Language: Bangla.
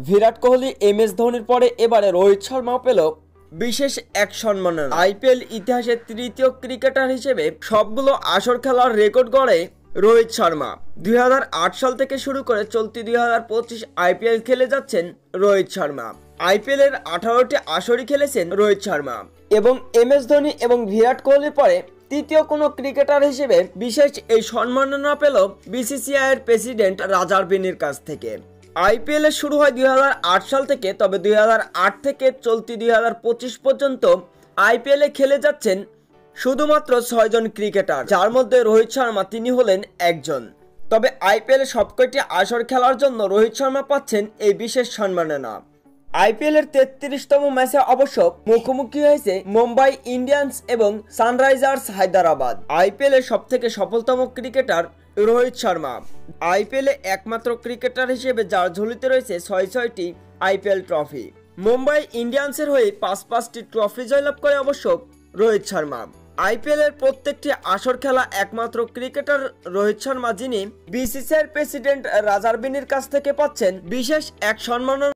বিরাট কোহলি MS ধোনির পরে এবারে রোহিত শর্মাও পেল বিশেষ এক সম্মাননা। IPL ইতিহাসের তৃতীয় ক্রিকেটার হিসেবে সবগুলো আসর খেলার রেকর্ড গড়ে রোহিত শর্মা। 2008 সাল থেকে শুরু করে চলতি 2025 IPL খেলে যাচ্ছেন রোহিত শর্মা। IPL এর 18টি আসরই খেলেছেন রোহিত শর্মা এবং MS ধোনি এবং বিরাট কোহলির পরে তৃতীয় কোনো ক্রিকেটার হিসেবে বিশেষ এই সম্মাননা পেল BCCI এর প্রেসিডেন্ট রাজার বিনির কাছ থেকে। IPL এর শুরু হয় 2008 সাল থেকে, তবে 2008 থেকে চলতি 2025 পর্যন্ত IPL এ খেলে যাচ্ছেন শুধুমাত্র 6 জন ক্রিকেটার, যার মধ্যে রোহিত শর্মা তিনি হলেন একজন। তবে IPL এ সবকটি আসর খেলার জন্য রোহিত শর্মা পাচ্ছেন এই বিশেষ সম্মাননা। IPL এর 33তম ম্যাচে অবশ্য মুখোমুখি হয়েছে মুম্বাই ইন্ডিয়ান্স এবং সানরাইজার্স হায়দ্রাবাদ। IPL এর সবথেকে সফলতম ক্রিকেটার রোহিত শর্মা। IPL এ একমাত্র ক্রিকেটার হিসেবে যার ঝুলিতে রয়েছে 6টি IPL ট্রফি। মুম্বাই ইন্ডিয়ান্সের হয়ে 5টি ট্রফি জয়লাভ করে অবশ্য রোহিত শর্মা। IPL এর প্রত্যেকটি আসর খেলা একমাত্র ক্রিকেটার রোহিত শর্মা, যিনি BCCI এর প্রেসিডেন্ট রাজার বিনির কাছ থেকে পাচ্ছেন বিশেষ এক সম্মাননা।